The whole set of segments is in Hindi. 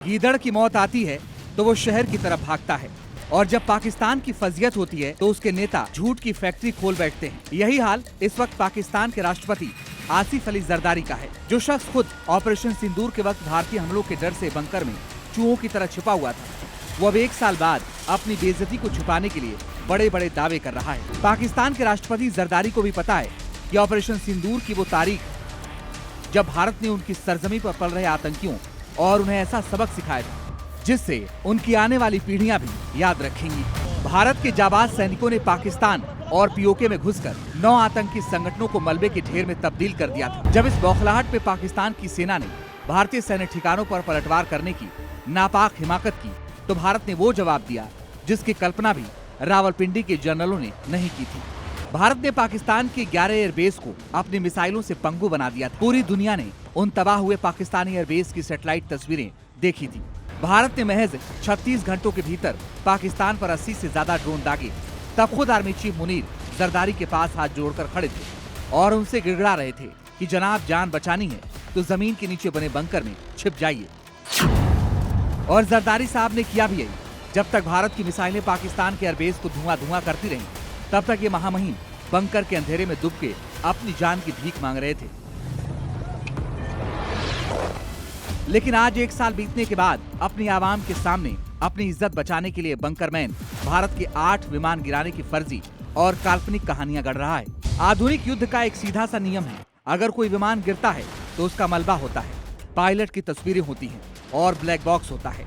गीदड़ की मौत आती है तो वो शहर की तरफ भागता है और जब पाकिस्तान की फजीयत होती है तो उसके नेता झूठ की फैक्ट्री खोल बैठते हैं। यही हाल इस वक्त पाकिस्तान के राष्ट्रपति आसिफ अली जरदारी का है, जो शख्स खुद ऑपरेशन सिंदूर के वक्त भारतीय हमलों के डर से बंकर में चूहों की तरह छिपा हुआ था। वो अब 1 साल बाद अपनी बेइज्जती को छुपाने के लिए बड़े बड़े दावे कर रहा है। पाकिस्तान के राष्ट्रपति जरदारी को भी पता है कि ऑपरेशन सिंदूर की वो तारीख जब भारत ने उनकी सरजमी पर पल रहे आतंकियों और उन्हें ऐसा सबक सिखाया था जिससे उनकी आने वाली पीढ़ियां भी याद रखेंगी। भारत के जाबाज सैनिकों ने पाकिस्तान और पीओके में घुसकर 9 आतंकी संगठनों को मलबे के ढेर में तब्दील कर दिया था। जब इस बौखलाहट पे पाकिस्तान की सेना ने भारतीय सैन्य ठिकानों पर पलटवार करने की नापाक हिमाकत की तो भारत ने वो जवाब दिया जिसकी कल्पना भी रावलपिंडी के जनरलों ने नहीं की थी। भारत ने पाकिस्तान के 11 एयरबेस को अपनी मिसाइलों से पंगु बना दिया था। पूरी दुनिया ने उन तबाह हुए पाकिस्तानी एयरबेस की सैटेलाइट तस्वीरें देखी थी। भारत ने महज 36 घंटों के भीतर पाकिस्तान पर 80 से ज्यादा ड्रोन दागे। तब खुद आर्मी चीफ मुनीर जरदारी के पास हाथ जोड़कर खड़े थे और उनसे गिड़गिड़ा रहे थे कि जनाब, जान बचानी है तो जमीन के नीचे बने बंकर में छिप जाइए। और जरदारी साहब ने किया भी यही। जब तक भारत की मिसाइलें पाकिस्तान के एयरबेस को धुआं धुआं करती रहीं, तब तक ये महामहिम बंकर के अंधेरे में दुब के अपनी जान की भीख मांग रहे थे। लेकिन आज 1 साल बीतने के बाद अपनी आवाम के सामने अपनी इज्जत बचाने के लिए बंकरमैन भारत के 8 विमान गिराने की फर्जी और काल्पनिक कहानियां गढ़ रहा है। आधुनिक युद्ध का एक सीधा सा नियम है, अगर कोई विमान गिरता है तो उसका मलबा होता है, पायलट की तस्वीरें होती हैं और ब्लैक बॉक्स होता है।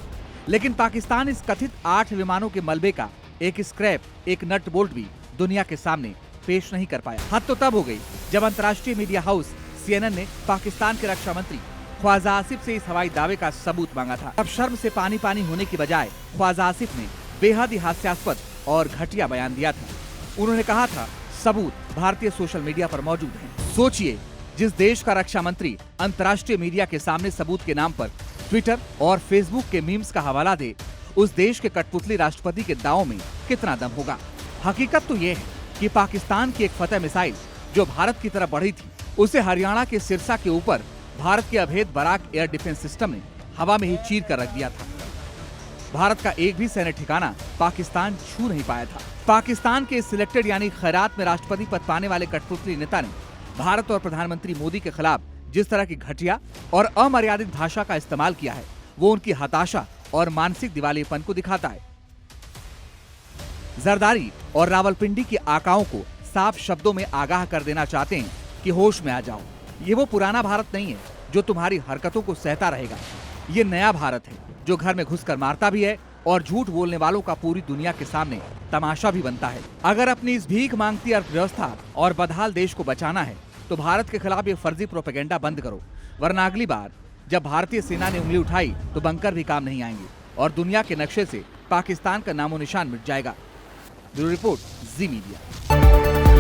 लेकिन पाकिस्तान इस कथित 8 विमानों के मलबे का एक स्क्रैप, एक नट बोल्ट भी दुनिया के सामने पेश नहीं कर पाया। हद तो तब हो गई जब अंतर्राष्ट्रीय मीडिया हाउस CNN ने पाकिस्तान के रक्षा मंत्री ख्वाजा आसिफ से इस हवाई दावे का सबूत मांगा था। अब शर्म से पानी पानी होने की बजाय ख्वाजा आसिफ ने बेहद ही हास्यास्पद और घटिया बयान दिया था। उन्होंने कहा था, सबूत भारतीय सोशल मीडिया पर मौजूद हैं। सोचिए, जिस देश का रक्षा मंत्री अंतर्राष्ट्रीय मीडिया के सामने सबूत के नाम पर ट्विटर और फेसबुक के मीम्स का हवाला दे, उस देश के कठपुतली राष्ट्रपति के दावों में कितना दम होगा। हकीकत तो ये है कि पाकिस्तान की एक फतेह मिसाइल जो भारत की तरफ बढ़ी थी, उसे हरियाणा के सिरसा के ऊपर भारत के अभेद बराक एयर डिफेंस सिस्टम ने हवा में ही चीर कर रख दिया था। भारत का एक भी सैन्य ठिकाना पाकिस्तान छू नहीं पाया था। पाकिस्तान के सिलेक्टेड यानी खैरात में राष्ट्रपति पद पाने वाले कठपुतली नेता ने भारत और प्रधानमंत्री मोदी के खिलाफ जिस तरह की घटिया और अमर्यादित भाषा का इस्तेमाल किया है, वो उनकी हताशा और मानसिक दिवालियेपन को दिखाता है। जरदारी और रावलपिंडी की आकाओं को साफ शब्दों में आगाह कर देना चाहते हैं कि होश में आ जाओ। ये वो पुराना भारत नहीं है जो तुम्हारी हरकतों को सहता रहेगा। ये नया भारत है जो घर में घुसकर मारता भी है और झूठ बोलने वालों का पूरी दुनिया के सामने तमाशा भी बनता है। अगर अपनी इस भीख मांगती अर्थव्यवस्था और बदहाल देश को बचाना है तो भारत के खिलाफ ये फर्जी प्रोपेगेंडा बंद करो, वरना अगली बार जब भारतीय सेना ने उंगली उठाई तो बंकर भी काम नहीं आएंगे और दुनिया के नक्शे से पाकिस्तान का नामो निशान मिट जाएगा। ब्यूरो रिपोर्ट, जी मीडिया।